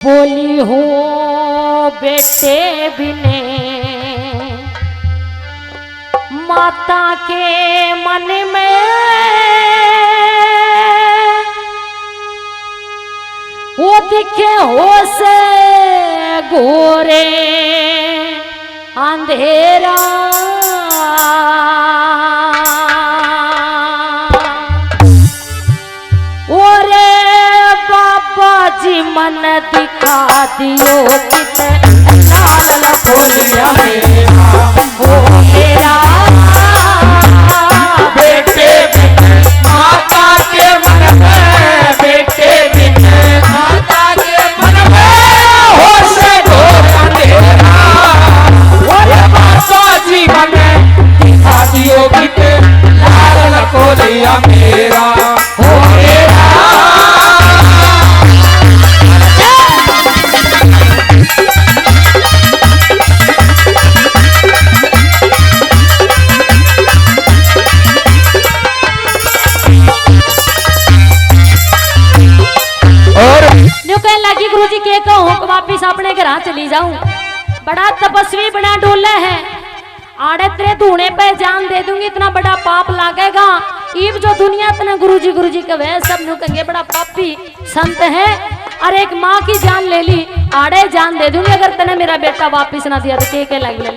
बोली हूँ बेटे बिने माता के मन में वो दिखे हो से घोरे अंधेरा जी मन दिखा दियो कितने लाल लखोलिया मेरा हो मेरा बेटे बिन माता के मन में बेटे बिन माता के मन में हो से घोर अंधेरा बोले माता जी मन दिखा दियो कितने लाल लखोलिया मेरा हो मेरा। लगी गुरुजी के कहूँ वापिस अपने घर चली जाऊं। बड़ा तपस्वी बना डोला है आड़े तेरे धूने पे जान दे दूंगी इतना बड़ा पाप लागेगा। ईब जो दुनिया तना गुरुजी गुरुजी कहे सब नु कहेंगे बड़ा पापी संत है। और एक माँ की जान ले ली आड़े जान दे दूंगी अगर तने मेरा बेटा वापिस ना दिया तो के लग ले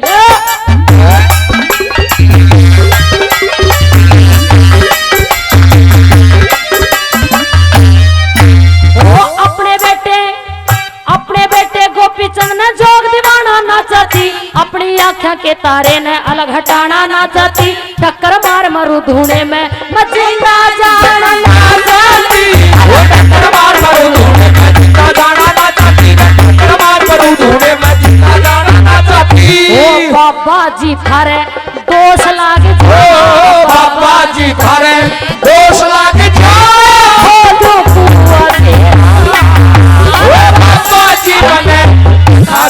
अपने बेटे गोपी चंद ने जोग दीवाना ना चाहती अपनी आँखें के तारे ने अलग हटाना ना चाहती टक्कर मार मरु धूने में मचिंदा जाना ना चाहती टक्कर मार मरु धूने में जिंदा जाना ना चाहती टक्कर मार मरु धूने में जिंदा जाना ना चाहती। ओ बाबा जी थारे दोष लाग ओ बाबा जी थारे दोष लाग जा हो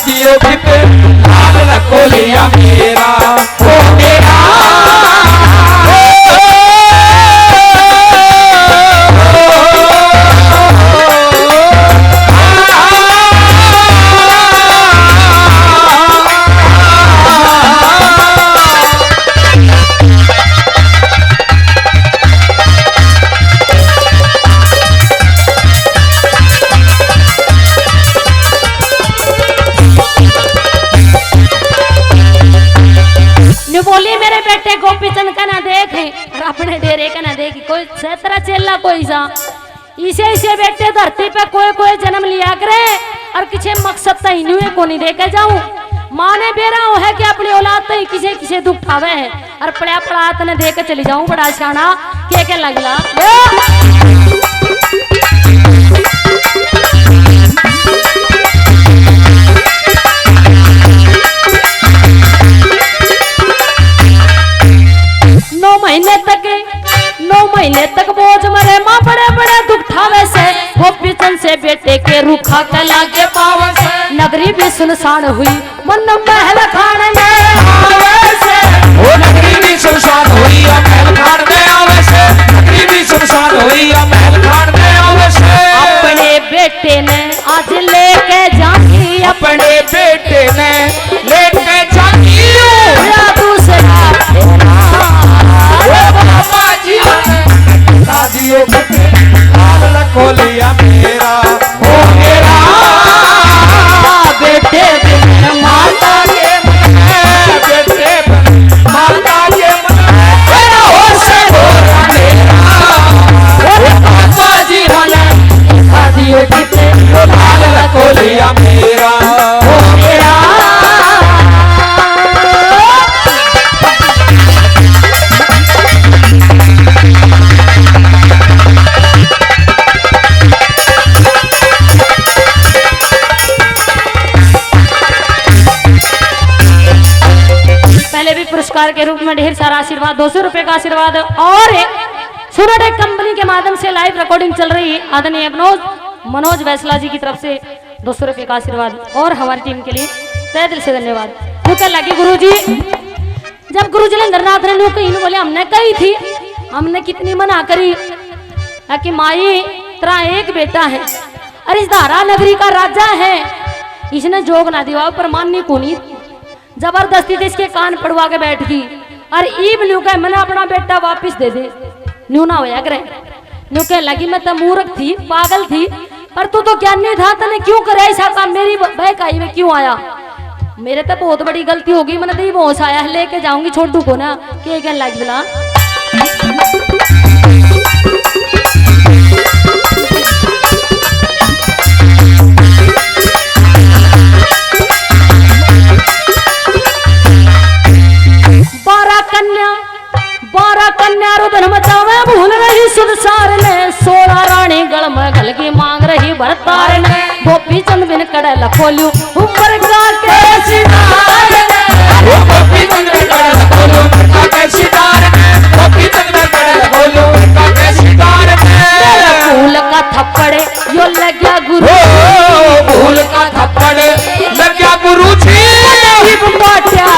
दियो किते लाल लखोलिया मेरा हो मेरा। बोली मेरे बेटे गोपी चंद का ना देखे और अपने डेरे का ना देखी कोई सेतरा चेला कोई सा इसे इसे बेटे धरती पे कोई कोई जन्म लिया करे और किसी मकसद तक इन्हें को नहीं देके जाऊं। माँ ने बेरा हो है कि अपनी औलाद तो किसे किसे दुख ठावे है और पड़ा पड़ा तने दे के चली जाऊं बड़ा शाना के लगला नौ महीने तक बोझ मरे माँ बड़े बड़े दुख ठावे से गोपी चंद से बेटे के रूखा के लागे पावे से नगरी भी सुनसान हुई मन महल खाने में आवे से ओ नगरी भी सुनसान हुई महल खान में आवे से नगरी भी सुनसान हुई महल खान में आवे से। अपने बेटे ने आज लेके जाती अपने बेटे ने लेके जाती या दूसरा दियो लाल लखोलिया मेरा हो मेरा बेटे बिन माता के मन में बेटे बिन माता के मन में तेरा हो से घोर मेरा माता जी मन दियो कितने लाल लखोलिया मेरा हो मेरा। पुरस्कार के रूप में ढेर सारा आशीर्वाद 200 रुपए का आशीर्वाद और एक सोनाटेक कंपनी के माध्यम से लाइव रिकॉर्डिंग चल रही है आदरणीय मनोज वैसला जी की तरफ से 200 रुपए का आशीर्वाद और हमारी टीम के लिए तहे दिल से धन्यवाद। नुकल लगी गुरुजी जब गुरु जलेंद्रनाथ ने कही बोले हमने कही थी हमने कितनी मना करी कि माई तेरा एक बेटा है अरे इस धारा नगरी का राजा है, इसने जोग ना दिवा पर माननी को नहीं, जबरदस्ती से इसके कान पड़वा के बैठ गई। और ईब न्यू कह मैंने अपना बेटा वापिस दे दे, न्यू ना होया करे। न्यू कह लगी मैं तो मूर्ख थी, पागल थी, पर तू तो ज्ञानी था, तने क्यों करे ऐसा काम, मेरी बहकाई में क्यों आया। मेरे तो बहुत बड़ी गलती होगी, मैंने तो बहुत आया लेके जाऊंगी छोटू को ना, के कहने लगी बोला बारह कन्या रुदन मचावे भूल रही सुदसार ने, 16 रानी गल में गल की मांग रही भरतार ने, गोपी चंद बिन कड़े खोलू ऊपर गा के सितार ने, गोपी चंद बिन कड़े खोलू ऊपर गा के सितार ने, गोपी चंद बिन कड़े खोलू ऊपर गा के सितार ने। फूल का थप्पड़ यो लग गया गुरु, फूल का थप्पड़ लग गया गुरु जी, बाटिया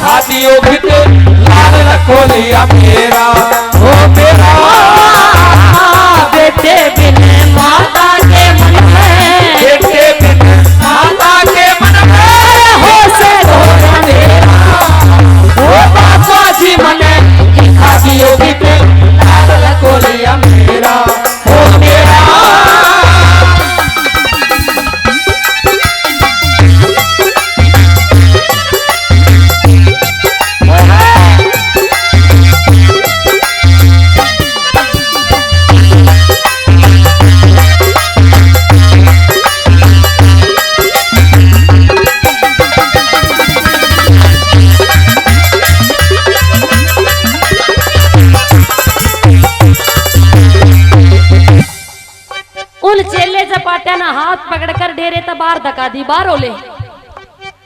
शादियों भित लाल रखो लिया मेरा, ओ मेरा बेटे बिन माता के मन में, बेटे बिन माता के मन में हो से घोड़ा मेरा, ओ बाबा जी मने शादियों भित लाल रखो लिया मेरा, ओ मेरा। उन चेले चपाटिया ना हाथ पकड़कर डेरे तो बाहर धका दी, बाहर ओले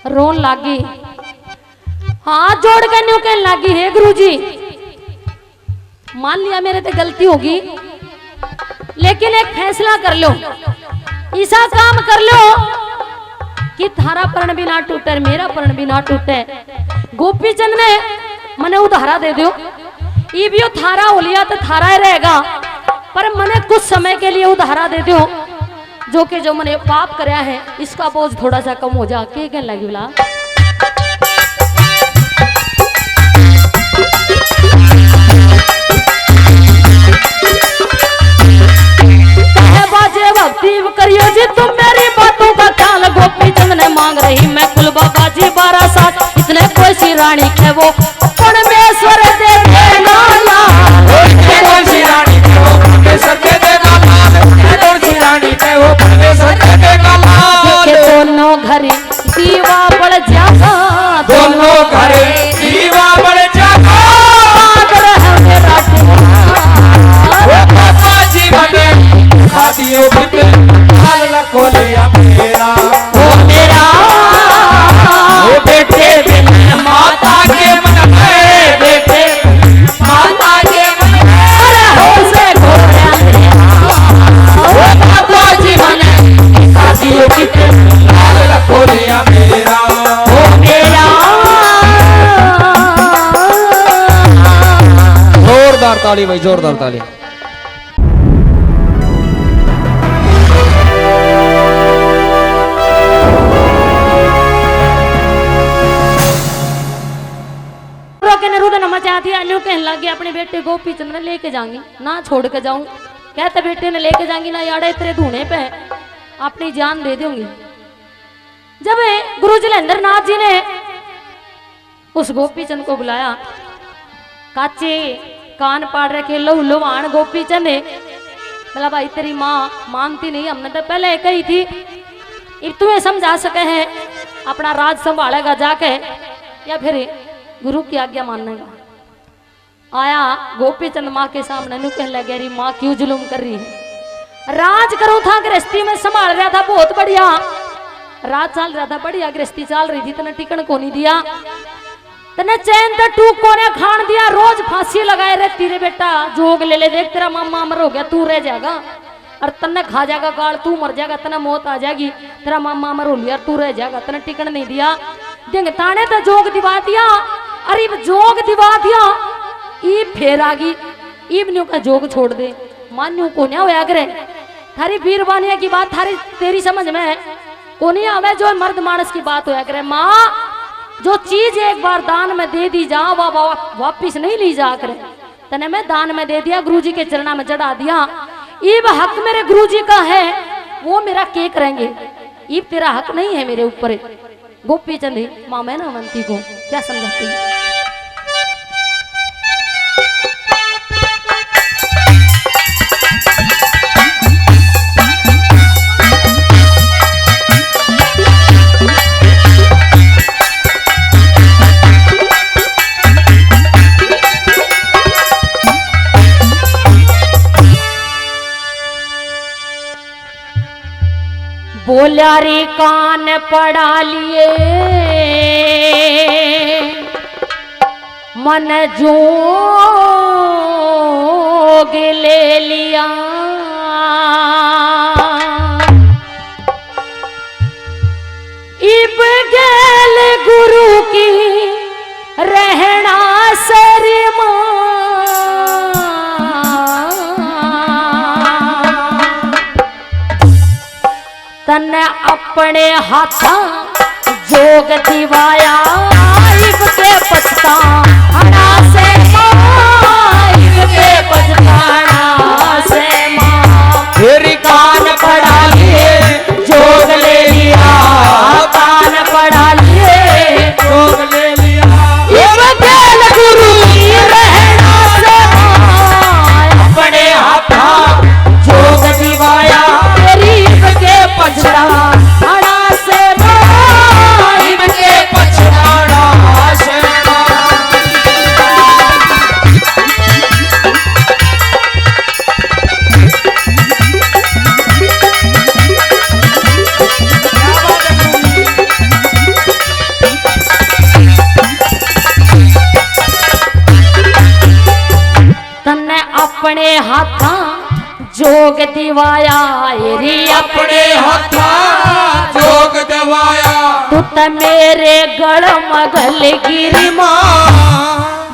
रोन लागी, हाथ जोड़ कर न्यू कहने लागी हे गुरुजी मान लिया मेरे से गलती होगी, लेकिन एक फैसला कर लो, ऐसा काम कर लो कि थारा प्रण भी ना टूटे, मेरा प्रण भी ना टूटे। गोपी चंद ने मने उधारा दे दो, ये भी थारा हो लिया तो थारा ही रहेगा, पर मने कुछ समय के लिए उधारा दे दो, जो मैंने पाप कराया है इसका बोझ थोड़ा सा कम हो जा। के कहने लगी बोला बाजे भक्ति करियो जी तुम मेरी बातों का ख्याल, गोपी चंद ने मांग रही मैं कुल बाबा जी 12 साल, इतने कोई सी रानी है वो परमेश्वर दे देना, कोई सी रानी है वो परमेश्वर दे देगा लाल, कोई सी रानी है वो परमेश्वर दे देगा लाल। दोनों घर दीवा बढ़ जागा, दोनों घर दीवा बढ़ जागा, पागल है मेरा वो बाबा जी बने शादियों भित लाल रखो लिया मेरा, वो मेरा वो बेटे बिन माता के मन में, बेटे माता के मन में, अरे हो से घोड़ा वो बाबा जी बने शादियों भित लाल रखो लिया मेरा, वो मेरा। जोरदार ताली भाई, जोरदार ताली। कहने लगे अपने बेटे गोपी चंद लेके जाऊंगी ना छोड़ के जाऊं, कहते बेटे ने लेके जाऊंगी ना याड़े तेरे धूने पे अपनी जान दे दूंगी। जब गुरु जलेंद्र नाथ जी ने उस गोपी चंद को बुलाया, काचे कान पाड़ रखे लो लुहान गोपी चंद, बोला भाई तेरी माँ मानती नहीं, हमने तो पहले कही थी, अब तुम्हें समझा सके हैं अपना राज संभालेगा जाके या फिर गुरु की आज्ञा मानेगा। आया गोपी चंद माँ के सामने नु कहने लगे री माँ क्यों जुलूम कर रही है, राज करूं था गृहस्थी में संभाल रहा था बहुत बढ़िया, राज चल रहा था बढ़िया, गृहस्थी चल रही थी, तने टिकन को नहीं दिया, तने चैन तो टूक को ने खान दिया, रोज फांसी लगाए रहती रे बेटा, जोग ले ले देख तेरा मामा अमर हो गया, तू रह जाएगा और तन्ने खा जाएगा गाल, तू मर जाएगा, तने मौत आ जाएगी, तेरा मामा अमर हो लिया, तू रह जाएगा, तने टिकन नहीं दिया, देंगे ताने तो जोग दिवा दिया, अरे जोग दिवा दिया, ई फेर आ गई इबनियों का जोग छोड़ दे मान्यू को न्या होया करे थारी बीरबानिया की बात थारी तेरी समझ में है को नहीं आवे जो मर्द मानस की बात होया करे। माँ जो चीज एक बार दान में दे दी जा वापिस नहीं ली जा करे तने मैं दान में दे दिया गुरुजी के चरणा में चढ़ा दिया इब हक मेरे गुरुजी का है वो मेरा के करेंगे इब तेरा हक नहीं है मेरे ऊपर। गोपी चंद माँ मैं ना अवंती को क्या समझाती है? बोला रे कान पड़ा लिए मन जोग ले लिया इब गेल गुरु की रहना सरिमा तने अपने हाथा जोग दिवाया इब के पछताना से इब के पछताना से तेरी कान पड़ा लिए जोग ले लिया कान पड़ा लिए जोग ले लिया इब गेल गुरु की रहना से अपने हाथा जोग दिवाया तेरी इब के पछताना से इब के पछताना से तन्ने अपने हाथा जोग दिवाया रे अपने हाथा जोग दवाया तू त मेरे गढ़ मगल गिरी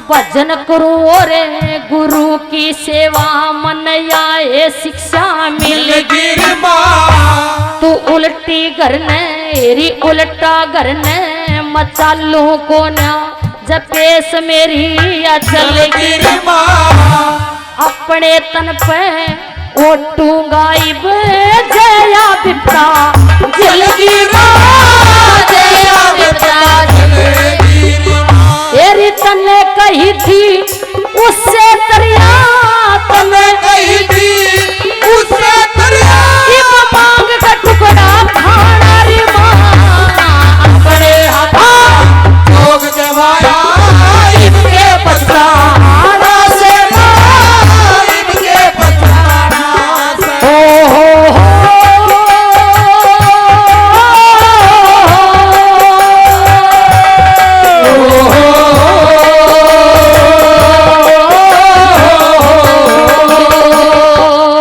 भजन करो रे गुरु की सेवा मन आए शिक्षा मिल गिरमा तू उल्टी करने री उल्टा करने मचालू को ना जपेस मेरी अचल गिरमा अपने तन पे ओटूंगा इब जया बिपता जल गिरा जया बिपता तेरी तने कही थी उससे दरिया तने कही थी उससे दरिया इब मांग का टुकड़ा खाना रे मां अपने हाथा जोग दवाया इनके पछताना से इनके पछताना से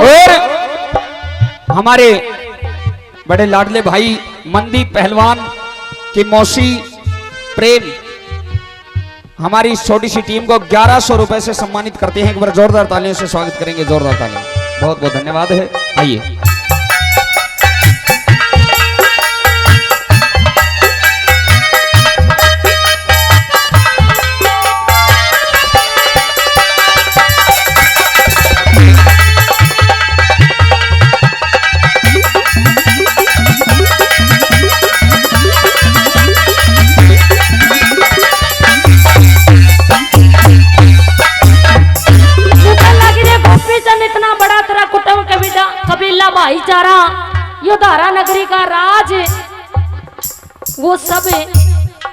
और हमारे बड़े लाडले भाई मंदी पहलवान की मौसी प्रेम हमारी इस छोटी सी टीम को 1100 रुपए से सम्मानित करते हैं। एक बार जोरदार तालियों से स्वागत करेंगे, जोरदार तालियां। बहुत बहुत धन्यवाद है। आइए भाईचारा यो धारा नगरी का राज वो सब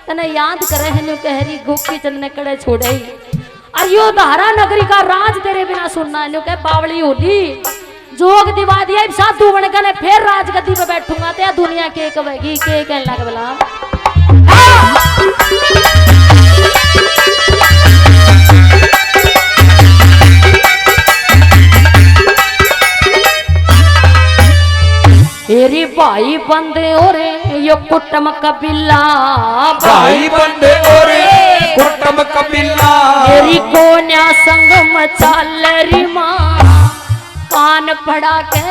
तने याद करे है कहरी गोपी चंद ने कड़े छोड़े और यो धारा नगरी का राज तेरे बिना सुनना है कह बावली होली जोग दिवा दिया साधु बन के फिर राजगद्दी पे बैठूंगा तो दुनिया के कहेगी के कहने लग बोला तेरी भाई बंदे हो रे यो कुटुम कबीला भाई बंदे और कुटुम कबीला मेरी कोन्या संग मचाल री माँ कान पड़ा के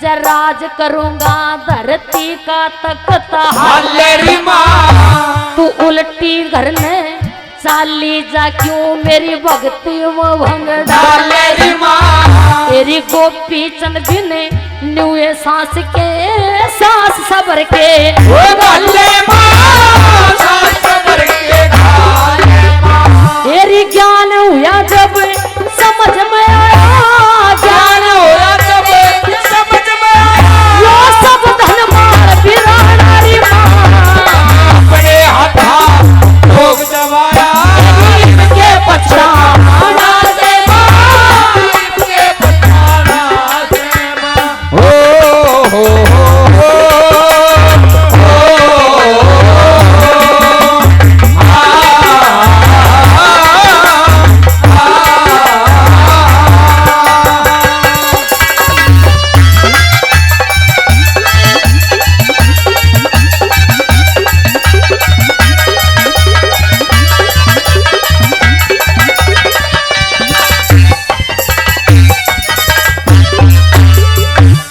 जराज करूंगा धरती का तख्ता हालेरी माँ तू उल्टी घर में चाली जा क्यों मेरी भक्ति में भंग हालेरी माँ तेरी गोपी चंद बिने न्यूए सांस के सांस सबर के ओ गाले माँ सांस सबर के गाले माँ तेरी ज्ञान हुआ जब समझ में आया ज्ञान होया जब समझ में आया यो सब धन मार बिरानारी माँ अपने हाथा भोग दवाया इनके पछाना से माँ इनके पछाना से माँ हो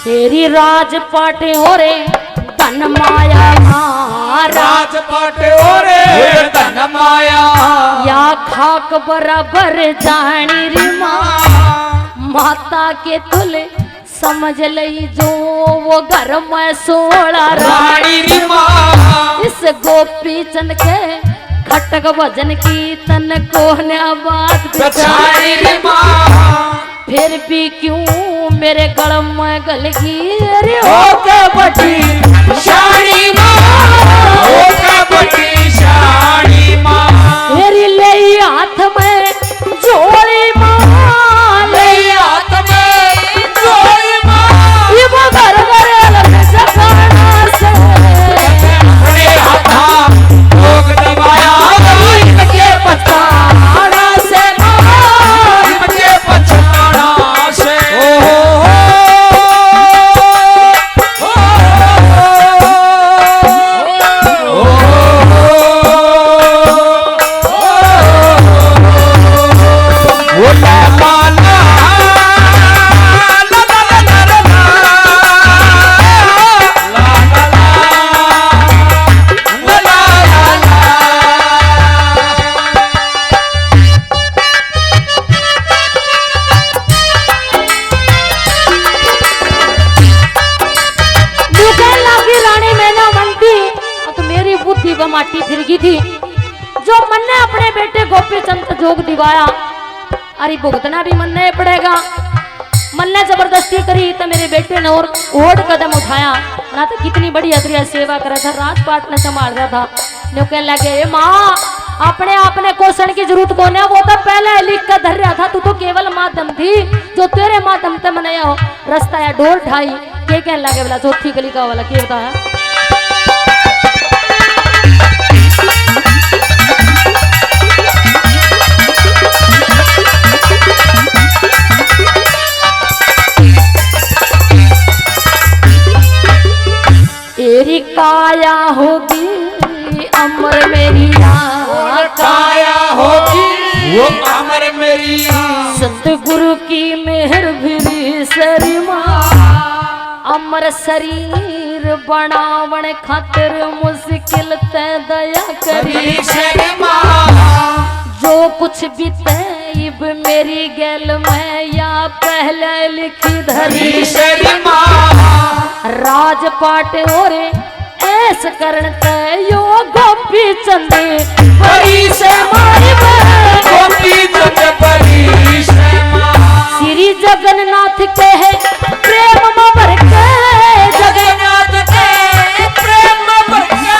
तेरी राजपाट हो रे धन माया मारा राजपाट ओरे धन माया या खाक बराबर जानी री माँ माता के तुले समझ लई जो वो घर में सोला रानी री माँ इस गोपी चंद के खटक भजन की तन को न बात बचानी री माँ फिर भी क्यों मेरे गल में गलगी अरे ओ कबड्डी शानी माँ ओ कबड्डी शानी माँ मेरी ले हाथ में जोड़ी माँ ले हाथ में जोड़ी माँ ये वो घर घर अलग जगाना से अपने हाथा भोग दबाया इनके पछाना से माँ इनके पछाना से माटी फिरगी थी जो मन ने अपने बेटे गोपी चंद जोग दिवाया अरे भुगतना भी मन ने पड़ेगा मन ने जबरदस्ती करी तो मेरे बेटे ने और कदम उठाया ना तो कितनी बड़ी अतरिया सेवा करा था राजपाट ने संभाल रहा था जो कहने लगे माँ अपने आपने क्वेश्चन की जरूरत को ना वो तो पहले लिख कर धर रहा था तू तो केवल माध्यम थी जो तेरे माध्यम से मनाया हो रास्ता या डोर ढाई के कहने लगे बोला चौथी गली का वाला के बताया तेरी काया होगी अमर मेरी काया होगी वो अमर मेरी सतगुरु की मेहर भी सरिमा अमर शरीर बनावण खातिर मुश्किल ते दया करी शर्मा जो कुछ भी तैब मेरी गैल में या पहले लिखी धरी शर्मा राजपाट हो रे ऐस करण ते यो गोपी चंदे बड़ी से मारी गोपी चंद बड़ी से श्री जगन्नाथ के है प्रेम में भर के जगन्नाथ के प्रेम में भर के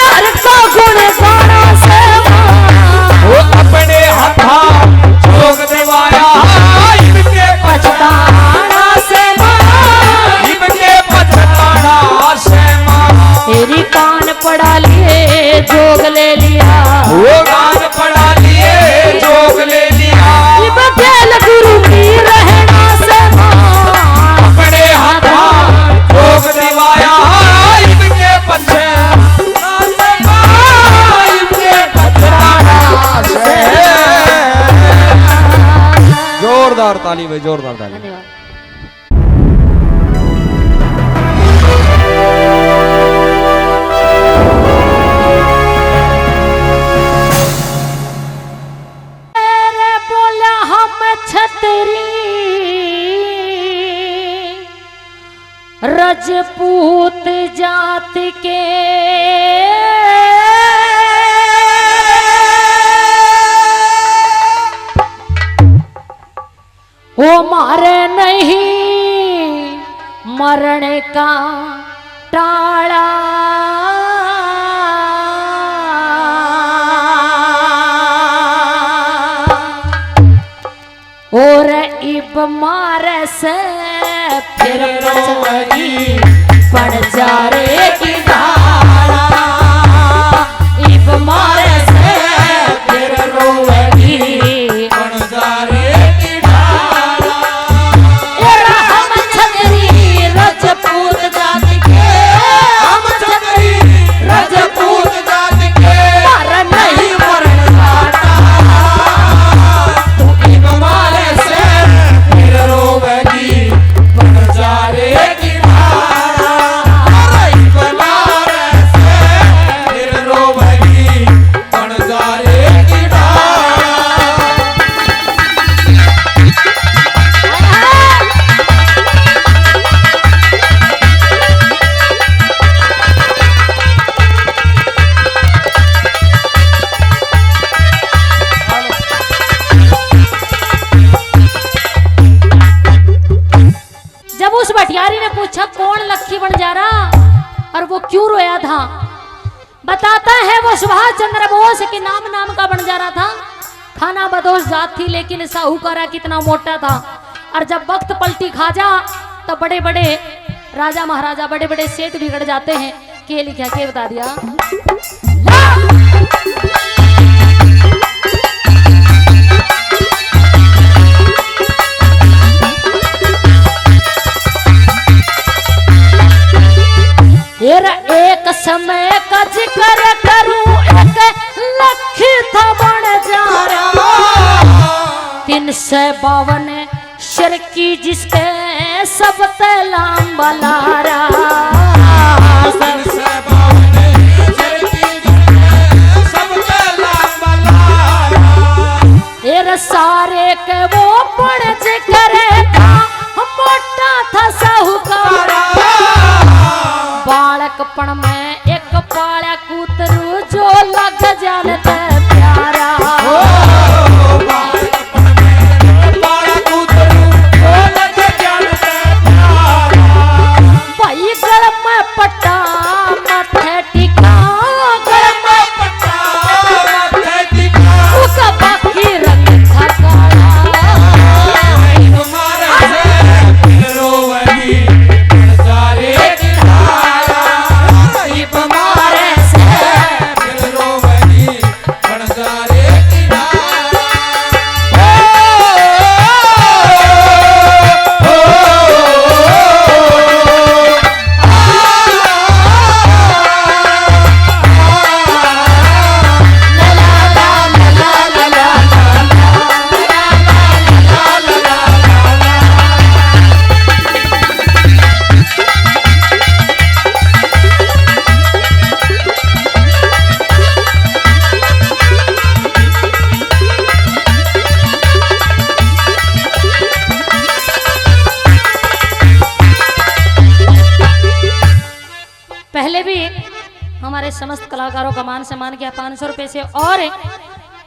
हर का गुण गाना से वो अपने हाथा जोग दिवाया इनके पछताना से इनके पछताना से तेरी कान पड़ा लिए जोग ले लिया वो कान पड़ा लिए जोग ले लिया खेल गुरु की रहना से अपने ताली भाई, जोरदार ताली। धन्यवाद। अरे बोला हम छतरी रजपूत जात के, वो मारे नहीं मरने का टाला, और इब मारे से फिर रोगी पड़ जा रे की धारा, इब मारे से फिर रोगी पड़ जा रे की धारा। एड़ा हम छतरी रजपूत जात के, हम छतरी रजपूत जात के, मर नहीं मरण घाटा, तू इब मारे से फिर रोगी पड़ जा रे की धारा, इब मारे से फिर रोगी पड़ जा रे की धारा। जब उस भटियारी ने पूछा कौन लक्ष्मी बंजारा और वो क्यों रोया था, बताता है वो सुभाष चंद्र बोस के नाम का बंजारा था। खाना बदोश जात थी लेकिन साहूकारा कितना मोटा था, और जब वक्त पलटी खा जा तो बड़े बड़े राजा महाराजा बड़े बड़े सेठ बिगड़ जाते हैं। के लिखा के बता दिया। तेरा एक समय का जिक्र करूं, एक लक्ष्य था बंजारा, 352 शर की जिसके सब तलाम बलारा, 352 शर की जिसके सब तलाम बलारा, तेरे सारे के वो बड़ जिक्र था, मोटा था साहूकारा, बालकपन में एक पाला कूतरू जो लग जानते प्यारा, बालकपन में एक पाला कूतरू जो लग जानते प्यारा, भाई गल में पट्टा माथे टिका, गल में पट्टा माथे टिका, उसका बाकी रंग था काला, तुम्हारे से रोवनी पड़ जा रे की धारा, हमारे से फिर रोवनी पड़ जा रे की धारा। पहले भी हमारे समस्त कलाकारों का मान सम्मान किया 500 रुपए से, और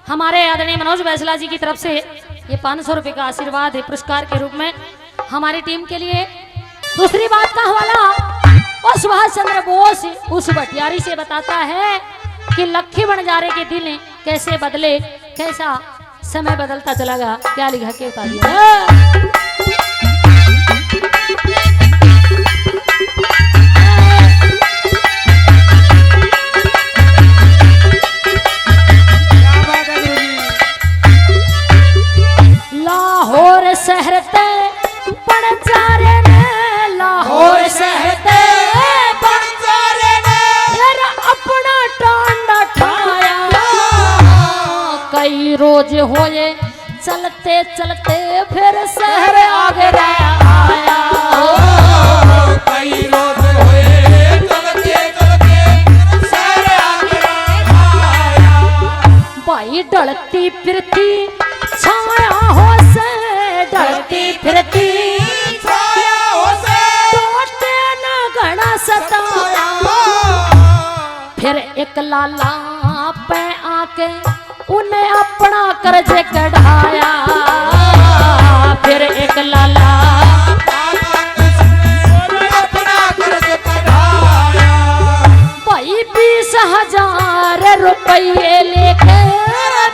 हमारे आदरणीय मनोज बैसला जी की तरफ से ये 500 रुपए का आशीर्वाद है पुरस्कार के रूप में हमारी टीम के लिए। दूसरी बात का हवाला और सुभाष चंद्र बोस उस भटियारी से बताता है कि लक्ष्मी बंजारे के दिन कैसे बदले, कैसा समय बदलता चला गया। क्या लिखा के बता दिया। लाहौर शहर ते बंजारे ने, लाहौर शहर ते बंजारे ने यार अपना टांडा ठाया, कई रोज होए चलते चलते चलते फिर शहर आगरा आया। कई रोज हुए चलते चलते शहर आगरा आया। भाई ढलती फिरती छाया हो से ढलती फिरती छाया हो से टोटे न घड़ा सताया। फिर एक लाला पे आके उन्हें अपना कर्ज कढ़ाया। फिर एक लाला अपना कर्ज कढ़ाया। भाई 20,000 रुपये लेके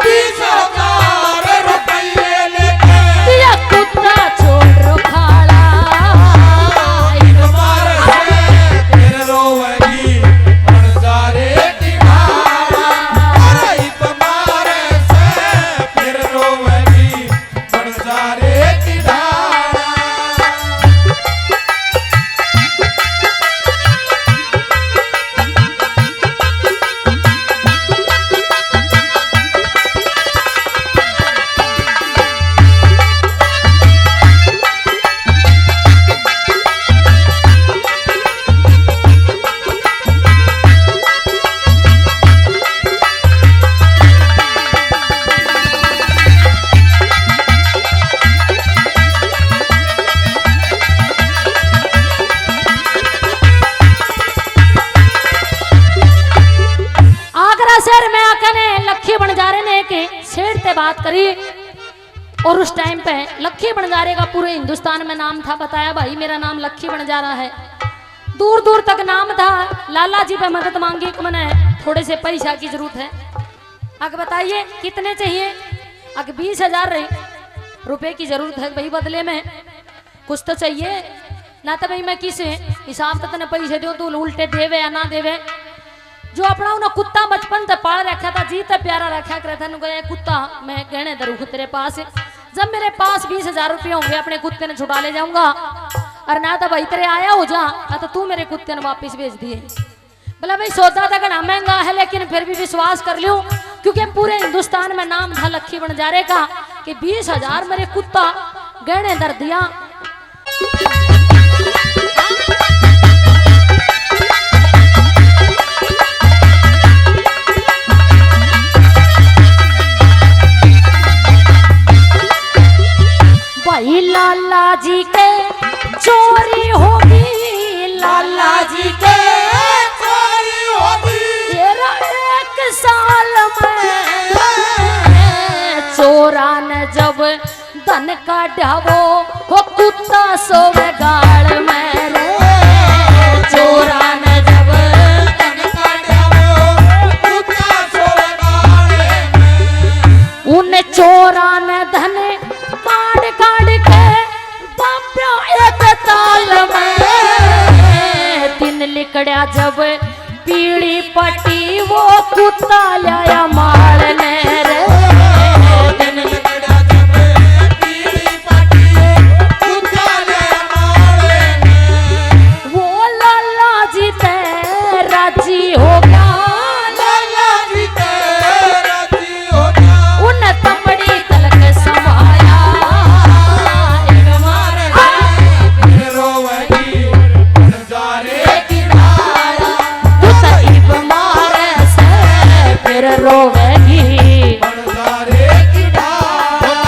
20,000 रुपये लेके दिया कुत्ता छोड़ रुखाड़ा। तुम्हारे से फिर रोवेगी बनजारे की ढाला। अरे तुम्हारे से फिर रोवेगी बनजारे की ढाला। आगरा शहर में आकर ने लखी बंजारे ने के शेर से बात करी। और उस टाइम पे लखी बंजारे का पूरे हिंदुस्तान में नाम था। बताया भाई मेरा नाम लखी बंजारा है। दूर दूर तक नाम था। लाला जी पे मदद मांगी कि मैंने थोड़े से पैसा की जरूरत है। आगे बताइए कितने चाहिए? आगे 20,000 रुपए की जरूरत है भाई। बदले में कुछ तो चाहिए ना। तो भाई मैं किस हिसाब से तने पैसे दो तू उल्टे देवे या ना देवे। जो अपना उन्हें कुत्ता बचपन से पाल रखा था जी तब प्यारा रखा कर था। गया कुत्ता मैं गहने दरूँ तेरे पास। जब मेरे पास 20,000 रुपये होंगे अपने कुत्ते ने छुड़ा ले जाऊंगा। और ना तो भाई तेरे आया हो जा ना तो तू मेरे कुत्ते ने वापस भेज दिए। बोला भाई सौदा तो घना महंगा है लेकिन फिर भी विश्वास कर लूं क्योंकि पूरे हिंदुस्तान में नाम था लखी बंजारे का कि 20,000 मेरे कुत्ता गहने दर दिया। भाई लाला जी के चोरी होगी। लाला जी के चोरी होगी। तेरा 1 साल में चोरा ने जब धन का ढावो वो कुत्ता सोवे गाड़ में रे। चोरा ने जब धन का ढावो कुत्ता सोवे गाड़ में। उन चोरा ने धन काट काट के बाप्या एक ताल में। दिन लिकड़ा जब पीड़ी पटी वो कुत्ता लाया मारने रे। दिन लगड़ा जब पीड़ी पटी कुत्ता लाया मारने। वो लाला जी ते राजी हो गया। लाला जी तेरा जी हो गया। उन तमड़ी तलक समाया। तुम्हारे से फिर रोवेगी बनजारे की ढाला। तईब मारे से फिर रोवेगी। बनजारे की ढाला।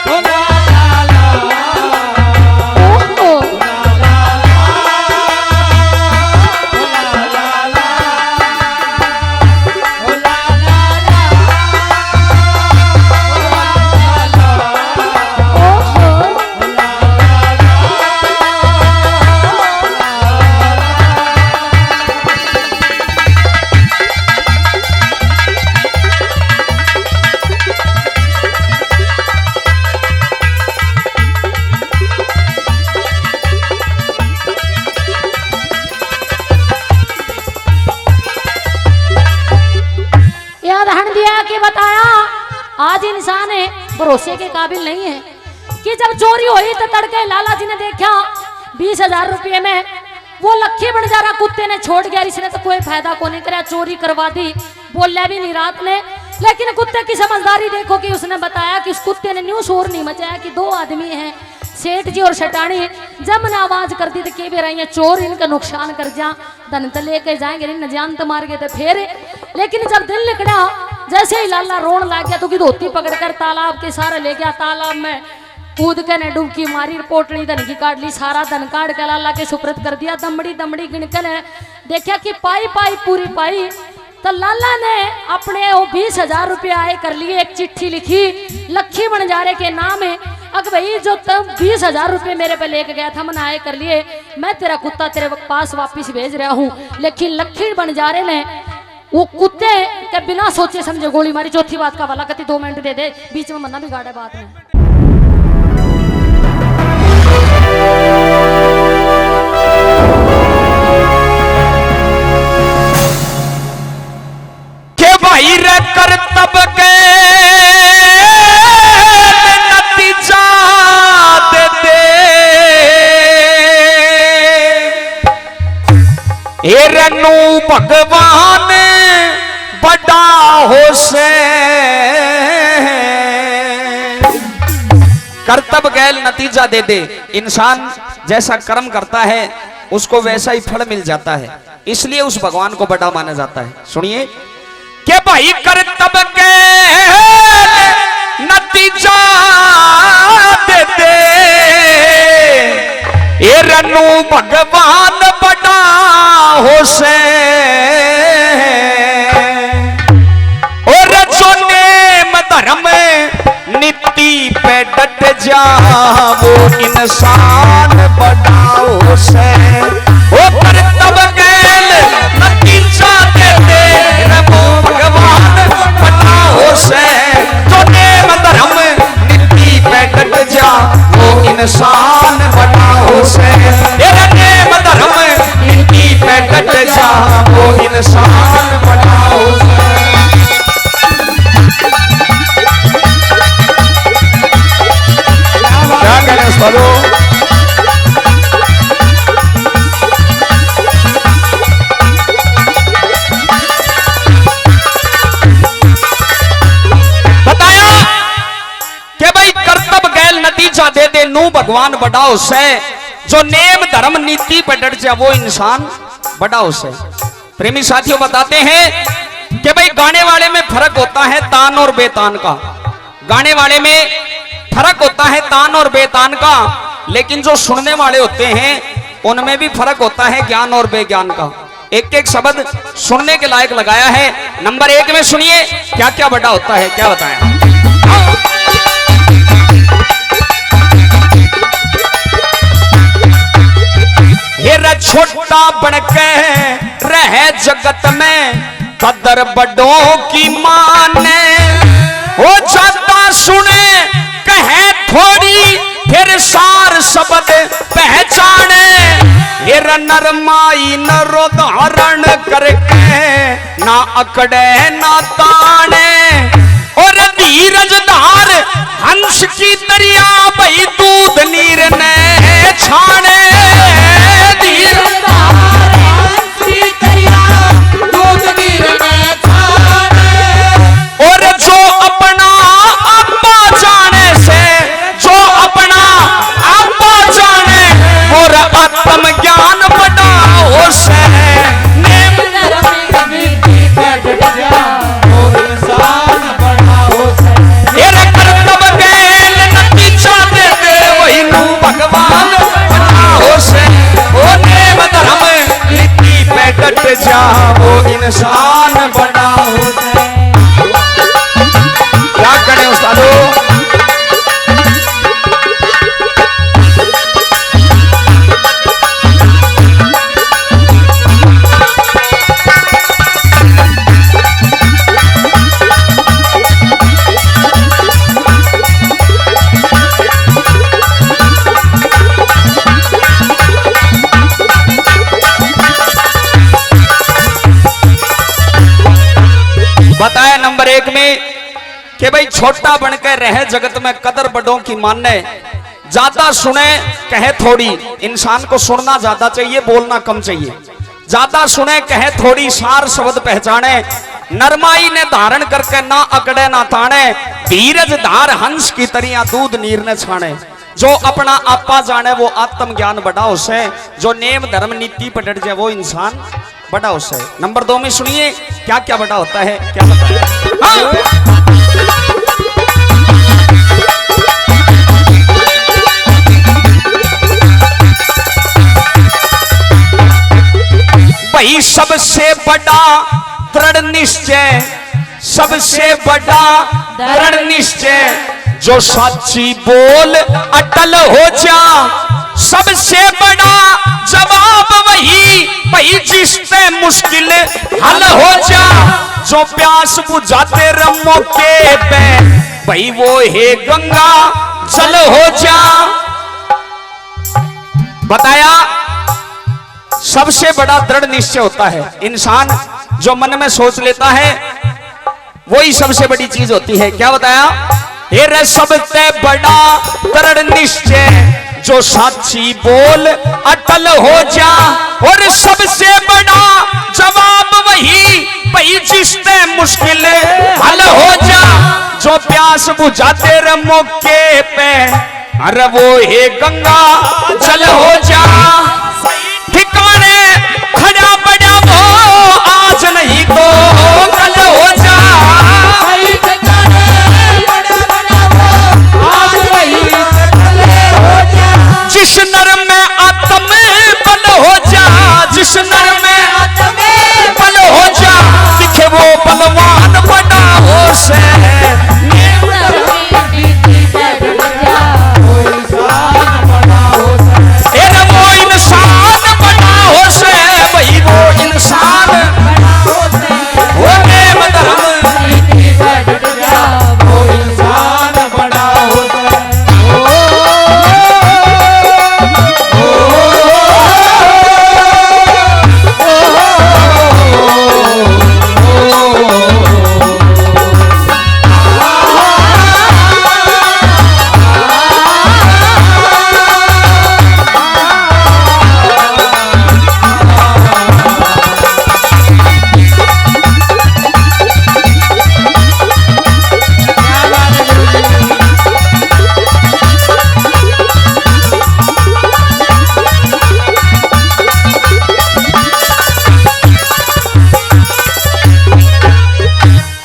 ओ ला ला ला। ओ, ओ, ओ, ओ। यह उदाहरण दिया कि बताया आज इंसान है भरोसे के काबिल नहीं है कि जब चोरी हुई तो तड़के लाला जी ने देखा 20,000 रुपये में वो लखी बंजारा कुत्ते ने छोड़ गया। इसने तो कोई फायदा को नहीं करा, चोरी करवा दी। बोलिया भी नहीं रात ने लेकिन कुत्ते की समझदारी देखो कि उसने बताया कि उस कुत्ते ने न्यू शोर नहीं मचाया कि दो आदमी हैं, सेठ जी और शटानी। जब मैंने आवाज कर दी तो के भी रही है चोर इनका नुकसान कर जा, धन तो लेके जाएंगे नहीं, न जान तो मार गए थे फिर। लेकिन जब दिन लिखड़ा जैसे ही लाला रोन लग गया तो की धोती पकड़कर तालाब के सारे ले गया, तालाब में कूद के ने डुबकी मारी, पोटली धन की काट ली, सारा धन काट के लाला के सुप्रत कर दिया। दमड़ी दमड़ी गिनकर देखा कि पाई पाई पूरी पाई। तो लाला ने अपने वो 20,000 रुपये आए कर लिए, एक चिट्ठी लिखी लक्खी बंजारे के नाम है। अग भाई जो तब 20,000 रुपये मेरे पे लेके गया था मैंने आए कर लिए, मैं तेरा कुत्ता तेरे पास वापिस भेज रहा हूँ। लेकिन लक्खी बंजारे ने वो कुत्ते के बिना सोचे समझे गोली मारी। चौथी बात का वाला कहती 2 मिनट दे दे, बीच में मन्ना भी गाड़ा बात में। के भाई रे कर तब के नतीजा दे दे, ए रनु भगवान बड़ा होशे। कर्तव्य गैल नतीजा दे दे। इंसान जैसा कर्म करता है उसको वैसा ही फल मिल जाता है, इसलिए उस भगवान को बड़ा माना जाता है। सुनिए के भाई कर्तव्य के नतीजा दे दे, ये रनु भगवान बड़ा होशे। और जो नेम धर्म नीति पे डट जा वो इंसान बड़ा होशे। ओ कर्तव्य गैल नतीजा दे दे, रनु भगवान बड़ा होशे। जो नेम धर्म नीति पे डट जा वो इंसान बड़ा होशे। ये नेम धर्म नीति पे डट जा वो इंसान बड़ा होशे। क्या कहने उस्तादो? बताया कि भाई कर्तव्य गैल नतीजा दे दे, नू भगवान बड़ा होशे। जो नेम धर्म नीति पर डट जा वो इंसान बड़ा होशे। प्रेमी साथियों बताते हैं कि भाई गाने वाले में फर्क होता है तान और बेतान का। गाने वाले में फर्क होता है तान और बेतान का, लेकिन जो सुनने वाले होते हैं उनमें भी फर्क होता है ज्ञान और बेज्ञान का। एक एक शब्द सुनने के लायक लगाया है। नंबर 1 में सुनिए क्या क्या बड़ा होता है, क्या बताएं। ये छोटा बनके रहे जगत में, कदर बड़ों की माने। वो जाता सुने कहे थोड़ी, फिर सार शब्द पहचाने। ये नरमाई नरो धारण करके ना अकड़े ना ताने। और धीरज धार हंस की दरिया भई दूध नीर ने छाने। धीरज धार हंस की दरिया दूध नीर ने छाने। और जो अपना आपा जाने से, जो अपना आपा जाने, और आत्म ज्ञान बड़ा होशे। नेम धर्म नीति पे डट जा वो इंसान बड़ा होशे। ये कर्तव्य गैल नतीजा दे दे, वही नू भगवान बड़ा होशे। वो नेम धर्म नीति पे डट जा वो इंसान बड़ा होशे। क्या करें उस्तादो? बताया नंबर 1 में कि भाई छोटा बनकर रहे जगत में, कदर बड़ों की माने। ज्यादा सुने कहे थोड़ी। इंसान को सुनना ज्यादा चाहिए, बोलना कम चाहिए। ज्यादा सुने कहे थोड़ी सार शब्द पहचाने, नरमाई ने धारण करके ना अकड़े ना ताने, धीरज धार हंस की तरिया दूध नीर ने छाने। जो अपना आपा जाने वो आत्म ज्ञान बड़ा उसे, जो नेम धर्म नीति पर डट जाए वो इंसान बड़ा उसे। नंबर 2 में सुनिए क्या क्या बड़ा होता है, क्या बताया। हाँ। वही सबसे बड़ा दृढ़ निश्चय, सबसे बड़ा दृढ़ निश्चय, जो साची बोल अटल हो जा, सबसे बड़ा जवाब वही वही जिससे मुश्किल हल हो जा, जो प्यास बुझाते रमो के पे वही वो है गंगा जल हो जा। बताया सबसे बड़ा दृढ़ निश्चय होता है, इंसान जो मन में सोच लेता है वही सबसे बड़ी चीज होती है। क्या बताया, ये सबसे बड़ा दृढ़ निश्चय, जो साची बोल अटल हो जा, और सबसे बड़ा जवाब वही वही जिससे मुश्किल हल हो जा, जो प्यास बुझाते रमो के पे अरे वो है गंगा जल हो जा। ठिकाने खड़ा बड़ा वो आज नहीं तो कल हो जा, जिस नर में आत्म बल हो जा, जिस नर में बल हो जा, दिखे वो बलवान बड़ा हो से, वो इंसान बड़ा हो से, वही वो इंसान वो नेम धर्म वो इंसान बड़ा होता है।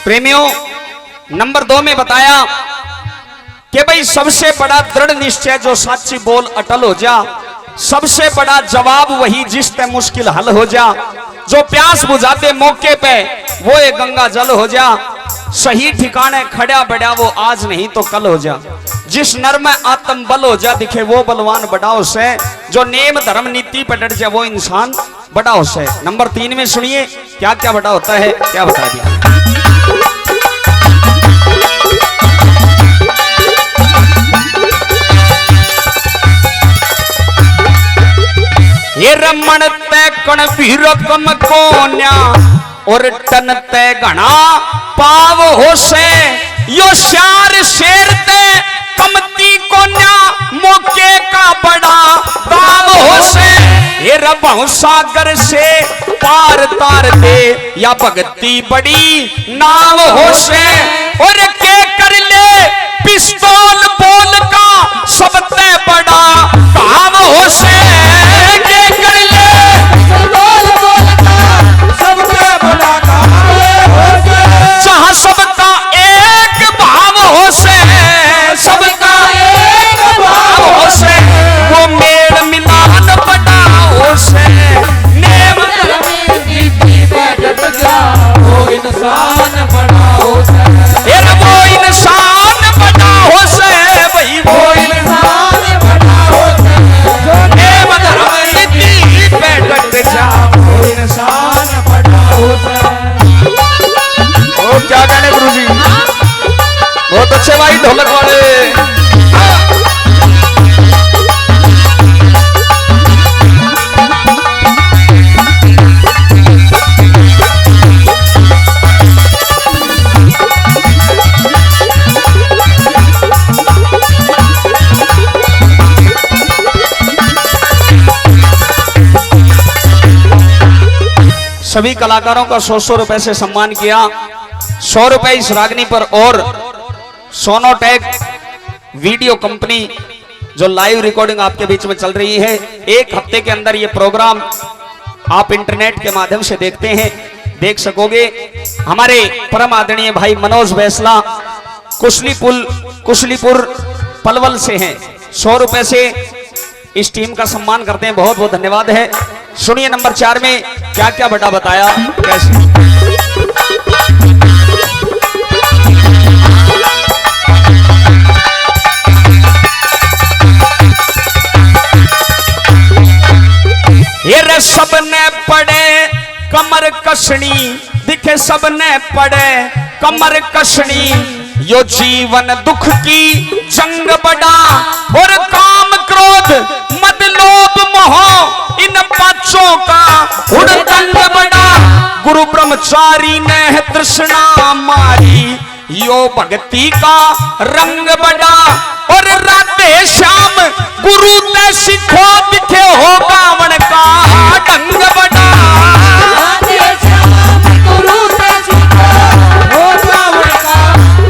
प्रेमियों, नंबर 2 में बताया कि भाई सबसे बड़ा दृढ़ निश्चय, जो साची बोल अटल हो जा, सबसे बड़ा जवाब वही जिससे मुश्किल हल हो जा, जो प्यास बुझाते मौके पे वो एक गंगा जल हो जा, सही ठिकाने खड़ा बड़ा वो आज नहीं तो कल हो जा, जिस नर में आत्म बल हो जा, दिखे वो बलवान बड़ा उसे, जो नेम धर्म नीति पर डट जाए वो इंसान बड़ा उसे। नंबर 3 में सुनिए क्या क्या बड़ा होता है, क्या बता दिया। ये रमण तय कण भी रकम कोन्या, और टन तय घना पाव हो से, यो श्यार शेर ते कमती कोन्या, मौके का बड़ा दाव हो से, ये रब सागर से पार तार दे, या भगती बड़ी नाव हो से, और के कर ले पिस्तौल बोल का सबसे बड़ा काम हो से, के कर ले पिस्तौल बोल का सबसे बड़ा काम हो से, जहां सबका एक भाव हो से, सबका एक भाव हो से, वो मेल मिलान बड़ा हो से, नेम धर्म नीति पर डट जा, वो इंसान बड़ा हो से, वो इंसान बड़ा हो से, वही वो इंसान बड़ा हो से, जो सभी कलाकारों का 100 रुपए से सम्मान किया। 100 रुपए इस रागनी पर। और सोनोटेक वीडियो कंपनी जो लाइव रिकॉर्डिंग आपके बीच में चल रही है, 1 हफ्ते के अंदर ये प्रोग्राम आप इंटरनेट के माध्यम से देखते हैं, देख सकोगे। हमारे परम आदरणीय भाई मनोज बैसला कुशलीपुर पलवल से हैं, 100 रुपए से इस टीम का सम्मान करते हैं। बहुत बहुत धन्यवाद है। सुनिए नंबर 4 में क्या क्या बटा बताया कैसे। ये सबने पड़े कमर कसनी, दिखे सबने पड़े कमर कसनी, यो जीवन दुख की जंग बड़ा, और काम क्रोध मद लोभ मोह इन पांचों का हुड़दंग बड़ा। गुरु ब्रह्मचारी ने तृष्णा मारी, यो भक्ति का रंग बड़ा, और राधे श्याम गुरु ने सिखो दिखे हो गावन का ढंग बड़ा। राधे श्याम गुरु ने सिखो हो गावन का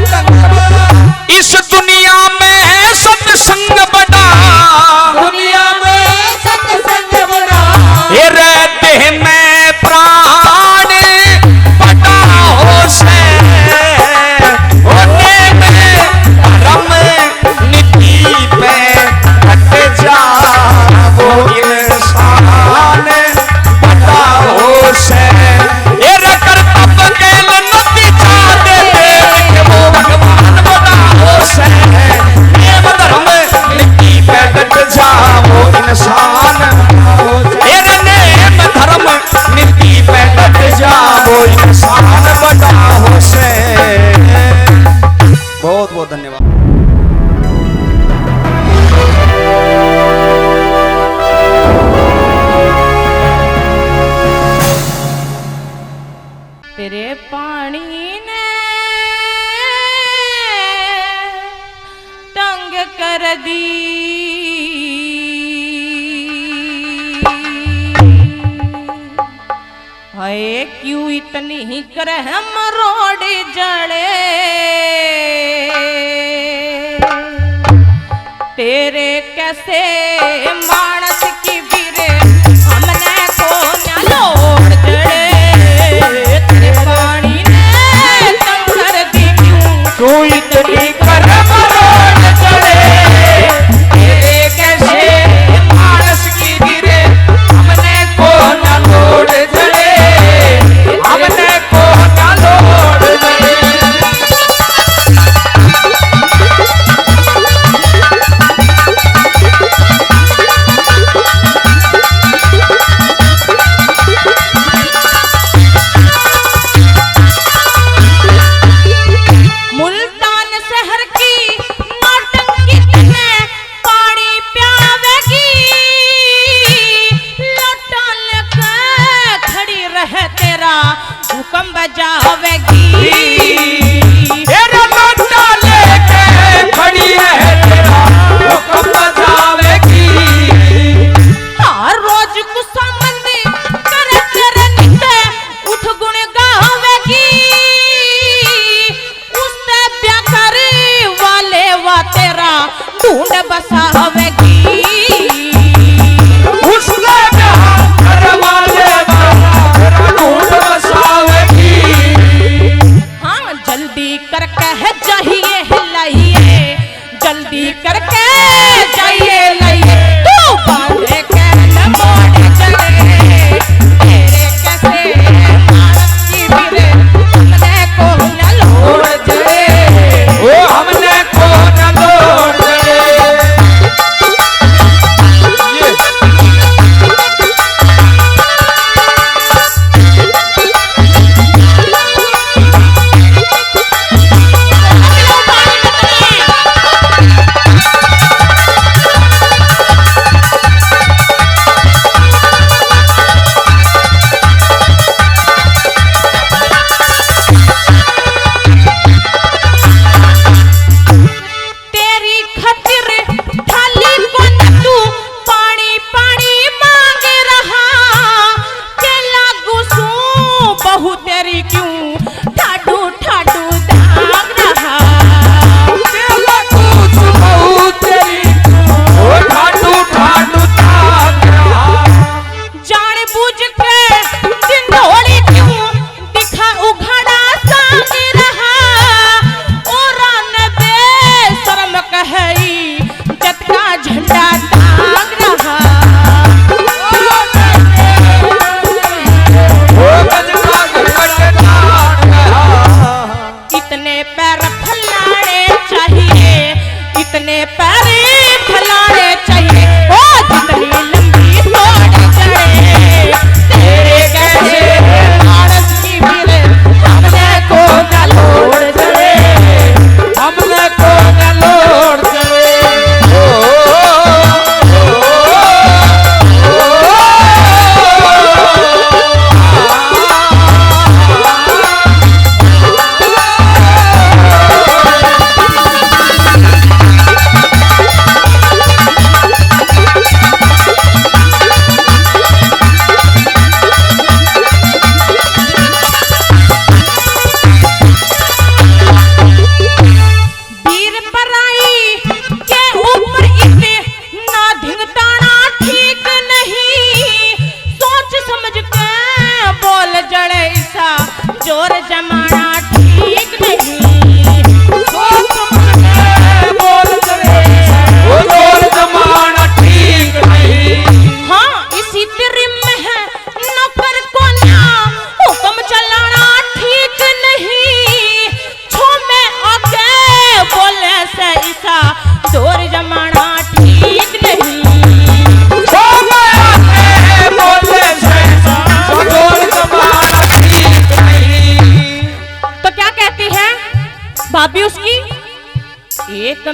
ढंग बड़ा। इस दुनिया में सत्संग बड़ा, दुनिया में सत्संग बड़ा, ये रहते में प्राण बड़ा हो से, होने में धर्म नीति पे हट जा वो इंसान बड़ा हो से। ये कर्तव्य के नदी जा दे वो भगवान बड़ा हो से, ये धर्म नीति पे हट जा वो इंसान हो से। ये नेम धर्म नीति पे हट जा वो इंसान बड़ा हो से। बहुत बहुत धन्यवाद। तेरे पानी ने तंग कर दी, हाय क्यों इतनी करहम रोड जड़े, तेरे कैसे मानस की बिरे हमने को न लोड़ जड़े। तेरे पानी ने तंग कर दी क्यों इतनी करम रोड चढ़े, तेरे कैसे मानस की गिरे हमने को न लोड जड़े, हमने को न लोड जड़े। मुल्तान शहर की नौटंकी तुम्हें पानी प्यावेगी, लौटा लेकर खड़ी रह तेरा हुक्म बजावेगी। तेरा लौटा लेके खड़ी है तेरा हुक्म बजावेगी। हर रोज गुस्सा मंदी करे तेरे नित्य उठ गुण गावेगी, उससे ब्याह करे वाले वा तेरा ढूंढ बसावेगी। उसने जहाँ घर वाले तेरा ढूंढ बसावेगी।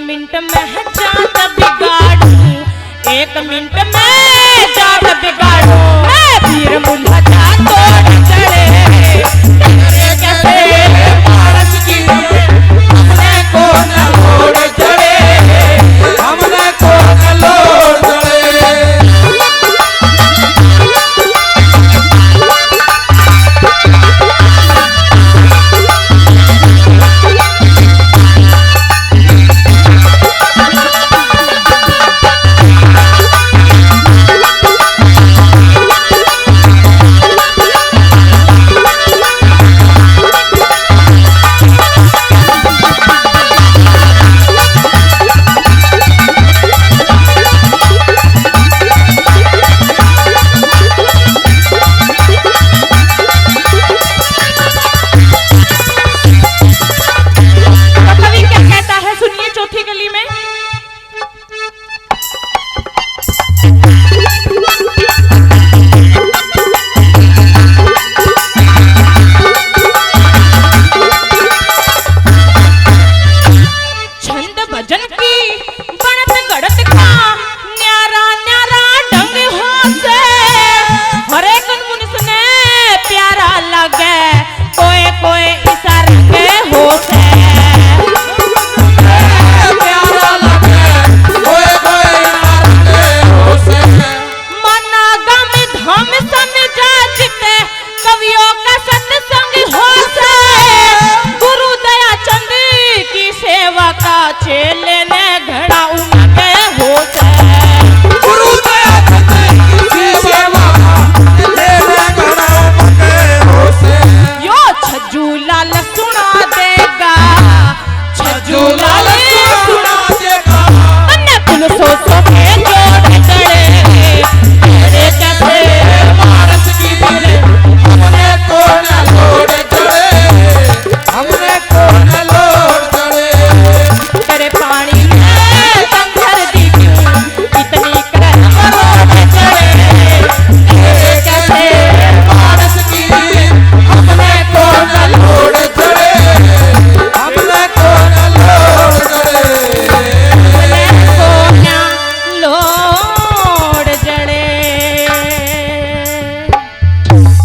मिनट में जात बिगाड़ू, 1 मिनट में जात बिगाड़ू। मैं पीर मुल्ला जा तोड़ चढ़े, तेरे कैसे पारस की हमने को न लोड़ चढ़े, हमने को न लोड़ चढ़े।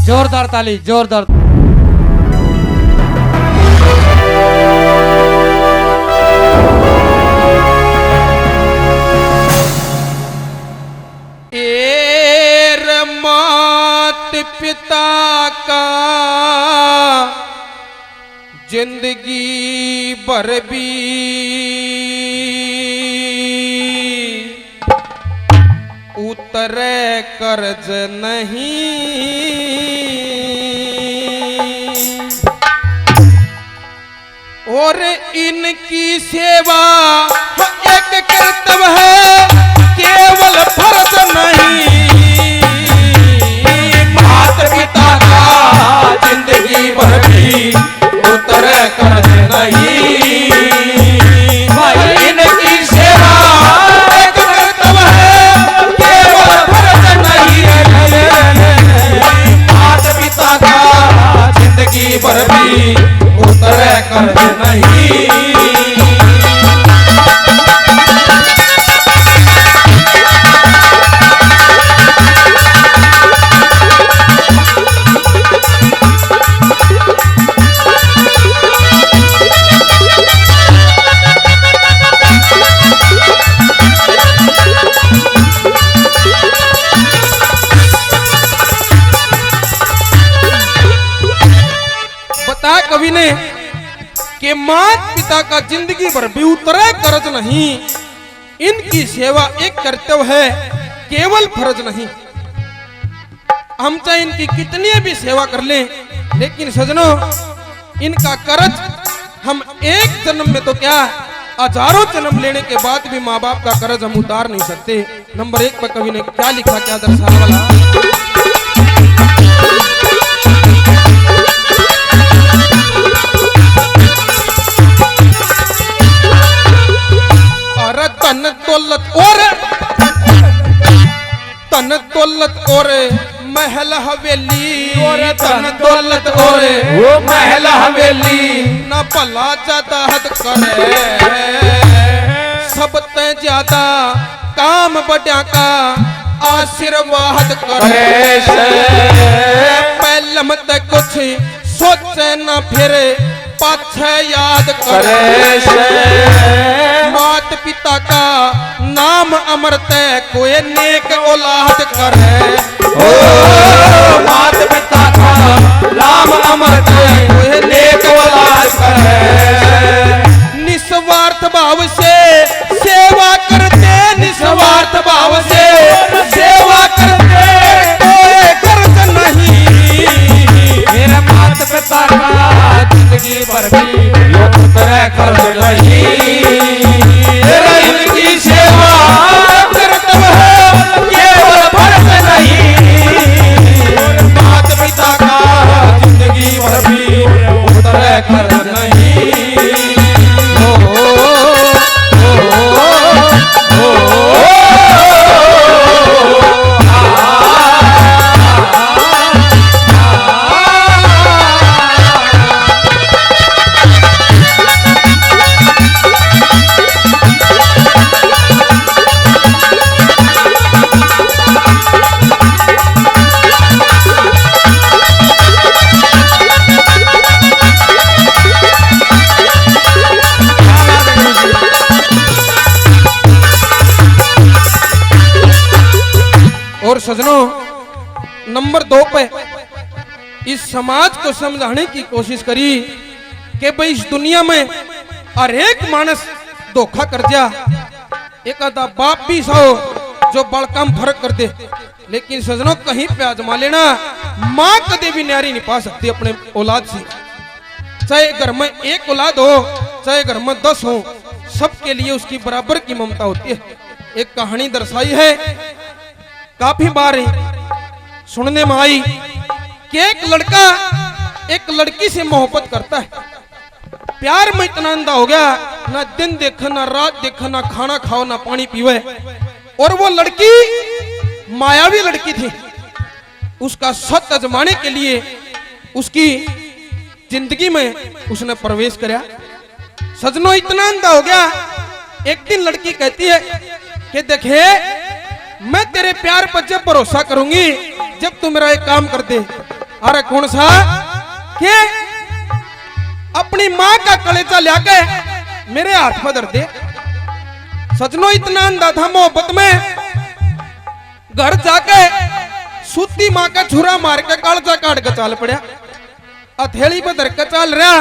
जोरदार ताली, जोरदार। एर मात पिता का जिंदगी भर भी उतरे कर्ज नहीं, और इनकी सेवा एक कर्तव्य है, केवल फर्ज नहीं। माता पिता का जिंदगी भर भी उतरे कर्ज नहीं, भाई इनकी सेवा एक कर्तव्य है, केवल फर्ज नहीं। माता पिता का जिंदगी भर भी उतरे कर्ज नहीं। बताया कवि ने कि माता पिता का जिंदगी भर भी उतरे कर्ज नहीं, इनकी सेवा एक कर्तव्य है, केवल फर्ज नहीं। हम चाहे इनकी कितनी भी सेवा कर लें, लेकिन सजनों इनका कर्ज हम एक जन्म में तो क्या हजारों जन्म लेने के बाद भी माँ बाप का कर्ज हम उतार नहीं सकते। नंबर 1 पर कवि ने क्या लिखा, क्या दर्शाने वाला। तन दौलत और महल हवेली, और तन दौलत और वो महल हवेली, न भला जाता हद करे सबते ज्यादा काम बड़ा का आशीर्वाद करे से पहलम ते कुछ सोचे न फिर पाछे याद करे से मात पिता का नाम अमरते कोई नेक औलाद करे ओ मात पिता का नाम अमरते कोई नेक औलाद करे निस्वार्थ भाव से सेवा करते निस्वार्थ भाव से सेवा करते कोई कर्ज नहीं मेरे मात पिता का जिंदगी भर भी तेरे कर्ज नहीं तेरा इनकी सेवा करते है केवल फर्ज नहीं मात पिता का जिंदगी भर भी तेरे कर्ज नहीं और सजनों नंबर 2 पे इस समाज को समझाने की कोशिश करी कि भाई इस दुनिया में हर एक मानस धोखा कर जा एक आधा बाप भी सो जो बड़कम फर्क कर दे लेकिन सजनों कहीं पे आजमा लेना माँ कभी भी न्यारी नहीं पा सकती अपने औलाद से चाहे घर में एक औलाद हो चाहे घर में 10 हो सबके लिए उसकी बराबर की ममता होती है। एक कहानी दर्शाई है काफी बार सुनने में आई कि एक लड़का एक लड़की से मोहब्बत करता है प्यार में इतना अंधा हो गया ना दिन देखा ना रात देखा ना खाना खाओ ना पानी पीवे और वो लड़की मायावी लड़की थी उसका सत अजमाने के लिए उसकी जिंदगी में उसने प्रवेश किया सजनों इतना अंधा हो गया एक दिन लड़की कहती है कि देखे मैं तेरे प्यार पर जब भरोसा करूंगी जब तू मेरा एक काम कर दे अरे कौन सा कि अपनी माँ का कलेजा लाके मेरे हाथ पर धर दे सजनों इतना अंधा था मोहब्बत में घर जाके सूती माँ का छुरा मार के कालजा काट के चाल पड़ा हथेली पर धर के चाल रहा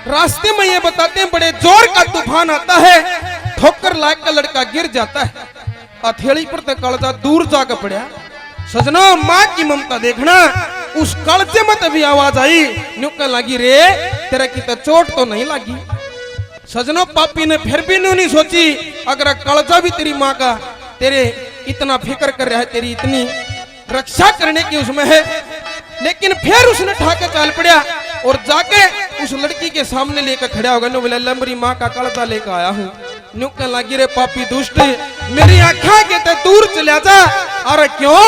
रास्ते में ये बताते हैं बड़े जोर का तूफान आता है ठोकर लाग का लड़का गिर जाता है हथेली पर तो कालजा दूर जाकर पड़ा सजना माँ की ममता देखना उस कालजे में तभी आवाज आई न्यूका लगी रे तेरा की तो चोट तो नहीं लगी सजनो पापी ने फिर भी नहीं सोची अगर कालजा भी तेरी माँ का तेरे इतना फिक्र कर रहा है तेरी इतनी रक्षा करने की उसमें है लेकिन फिर उसने ठाके चाल पड़ा और जाके उस लड़की के सामने लेकर खड़ा होगा नो बोला मेरी माँ का कालजा लेकर आया हूँ न्यू कहने लगी रे पापी दुष्ट मेरी आँखा के ते दूर चला जा अरे क्यों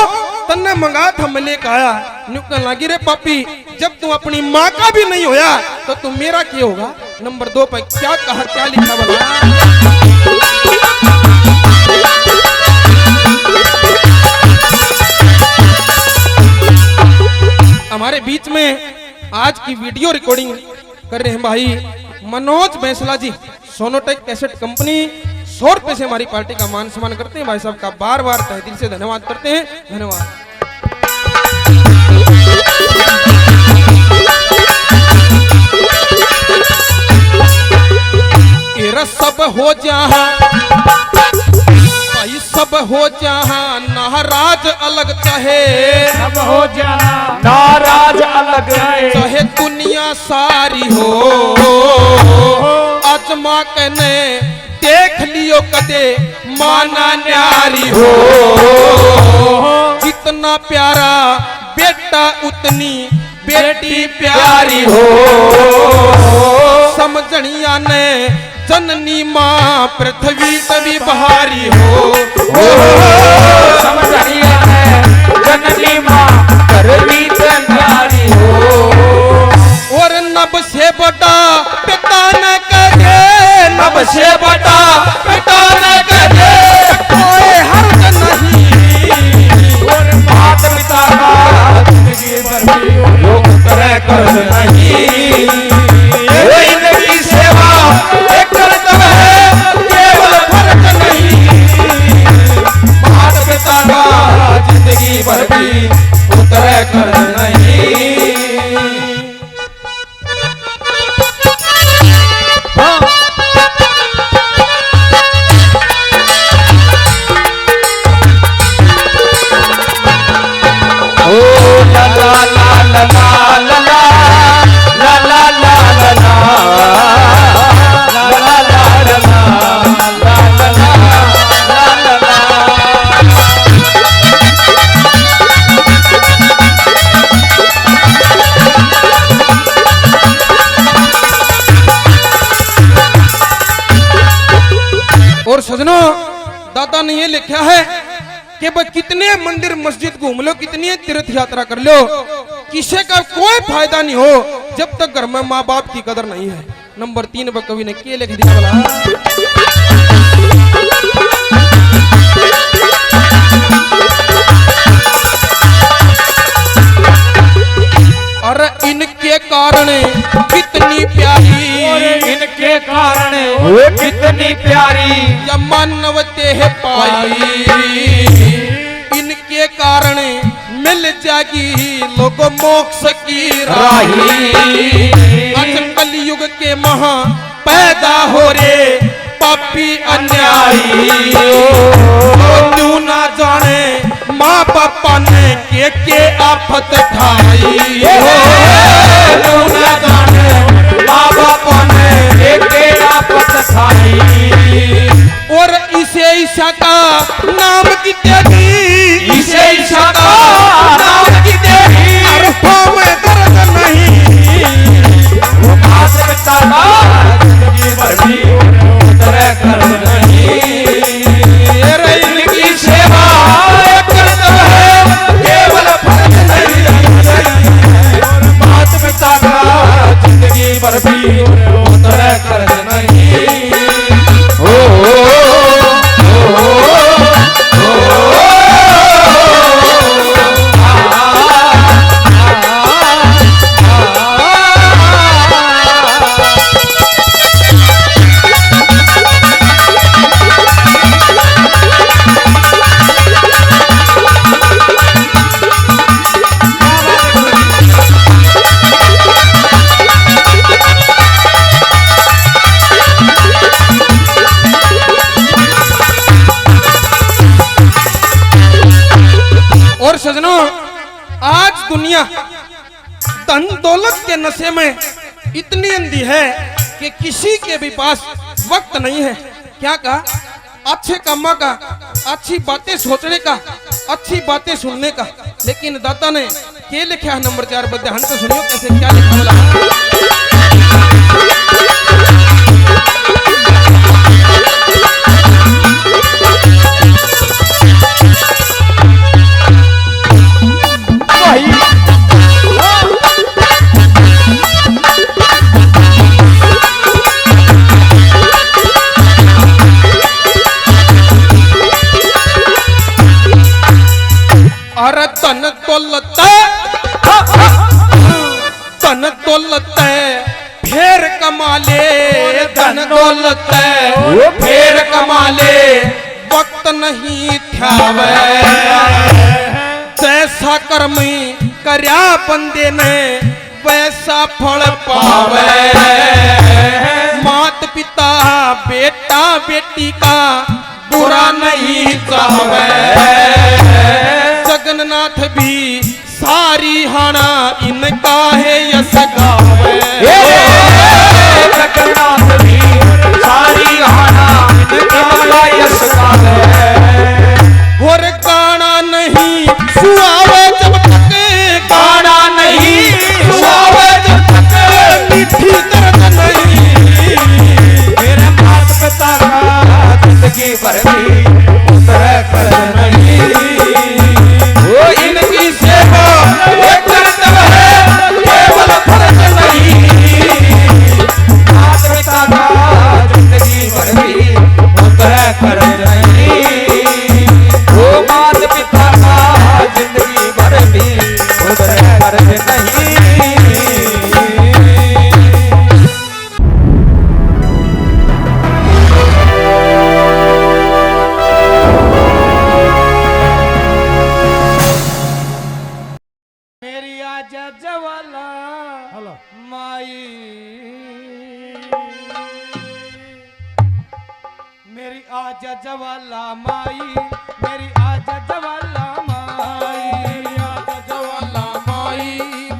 तन्ने मंगा था मैं लेकर आया न्यू कहने लगी रे पापी जब तू अपनी माँ का भी नहीं होया तो तू मेरा क्या होगा। नंबर 2 पर क्या कहा क्या लिखा बोला हमारे बीच में आज की वीडियो रिकॉर्डिंग कर रहे हैं भाई मनोज बैंसला जी सोनोटेक कैसेट कंपनी 100 रुपए से हमारी पार्टी का मान सम्मान करते हैं भाई साहब का बार बार तहे दिल से धन्यवाद करते हैं धन्यवाद। तेरा सब हो जहा भाई सब हो जहा नाराज अलग चाहे सब हो जाना नाराज अलग है चाहे दुनिया सारी हो आजमा कने देख लियो कदे माना न्यारी हो जितना प्यारा बेटा उतनी बेटी प्यारी हो समझनिया ने जननी माँ पृथ्वी तभी बहारी हो समझिया है जननी माँ पृथ्वी तभी हो और नभ से बड़ा पिता न करे नभ से बड़ा पिता जिंदगी भर भी उतरे कर्ज नहीं। और सजनों, दादा ने ये लिखा है कि भाई कितने मंदिर मस्जिद घूम लो, कितनी तीर्थ यात्रा कर लो, किसी का कोई फायदा नहीं हो जब तक घर में माँ बाप की कदर नहीं है। नंबर 3 पर कवि ने क्या लिख दिया बोला, और इनके कारण कितनी प्यारी, इनके कारण वो कितनी प्यारी या मानव देह पाई, इनके कारण मिल जाएगी लोगों मोक्ष की राही। आज कलयुग के महा पैदा हो रे पापी अन्यायी, तू ना जाने माँ पापा ने के आफत ठाई, तू न जाने माँ बाप ने के आफत खाई। और इसे ईशा का नाम की देगी, इसे ईशा का नाम की देगी, अरफों में दर्द नहीं, वो बात बताना जिंदगी भर भी उतरे कर्ज नहीं। अरे इनकी सेवा करता है केवल फर्ज नहीं, बात बताना जिंदगी भर भी उतरे कर्ज नहीं। और सजनों, आज दुनिया धन दौलत के नशे में इतनी अंधी है कि किसी के भी पास वक्त नहीं है। क्या कहा, अच्छे कामों का, अच्छी बातें सोचने का, अच्छी बातें सुनने का। लेकिन दाता ने क्या लिखा है नंबर 4 पर, ध्यान से सुनियो कैसे क्या लिखा बोला, अरे धन दौलत फिर कमा ले, धन दौलत वो फिर कमा ले, वक्त नहीं ध्यावे, जैसा कर्म करया बंदे ने वैसा फल पावे। मात पिता बेटा बेटी का बुरा नहीं चाहवे, जगन्नाथ भी सारी हाना इनका है यश गावे। जगन्नाथ भी सारी हाना इनका यश गावे। और गाना नहीं सुहावे जब तक, गाना नहीं सुहावे जब तक, मीठी दर्द नहीं, मेरे माता पिता का जिंदगी भर भी उतरे कर्ज नहीं। वो इनकी सेवा एक कर्तव्य है आजा जवाला माई मेरी आजा जवाला माई आजा जवाला माई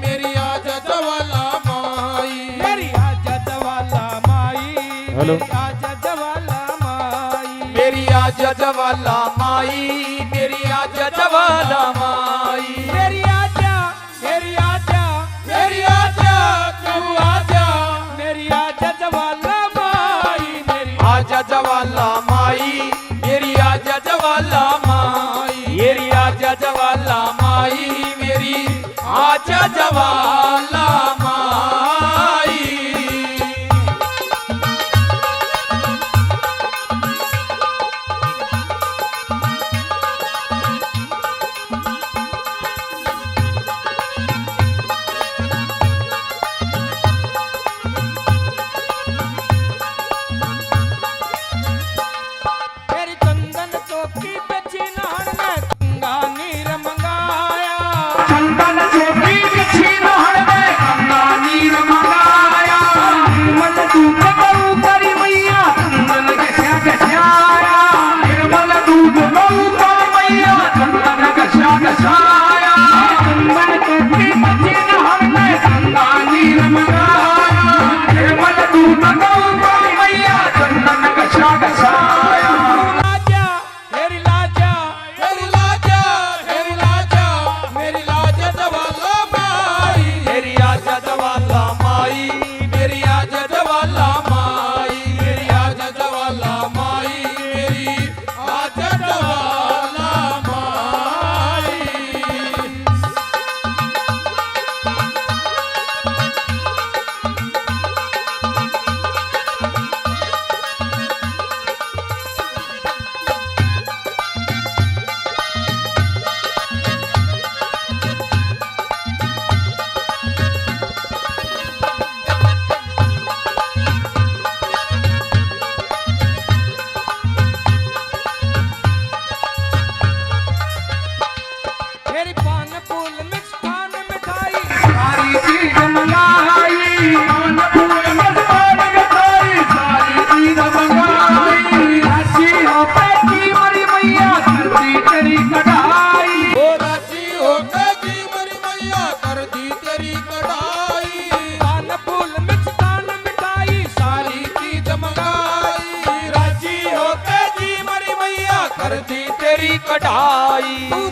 मेरी आजा जवाला माई मेरी आजा जवाला माई हेलो। मेरी आजा जवाला माई मेरी आजा जवाला माई मेरी आजा जवाला माई मेरी आजा मेरी आजा मेरी आजा तू आजा मेरी आजा जवाला माई मेरी आजा जवाला माई मेरी आजा जवाला माई मेरी आजा जवाला माई मेरी आजा जवाला माई मेरी चंदन चौकी पे चिन्हन ने गंगा नीर मंगाया चंदन चौकी बिछी नहर में गंगा नीर मंगाया निर्मल दूध गऊ करी मैया चंदन घस्या निर्मल दूध गऊ करी मैया चंदन घस्या चंदन चौकी बिछी नहर में गंगा नीर मंगाया निर्मल दूध गऊ करी मैया चंदन घस्या लाजा मेरी लाजा मेरी लाजा मेरी लाजा मेरी लाजा जवाला माई मेरी आजा जवाला माई मेरी आजा जवाला माई मेरी आजा जवाला माई मेरी आजा जवाला माई मेरी पान फूल मिष्ठान मिठाई सारी चीज मंगाई पान फूल मस्तान मिठाई सारी चीज मंगाई राजी हो पैकी मरी मैया करती तेरी कढ़ाई ओ राजी हो पैकी मरी मैया करती तेरी कढ़ाई पान फूल मिष्ठान मिठाई सारी चीज मंगाई राजी हो पैकी मरी मैया करती तेरी कढ़ाई तू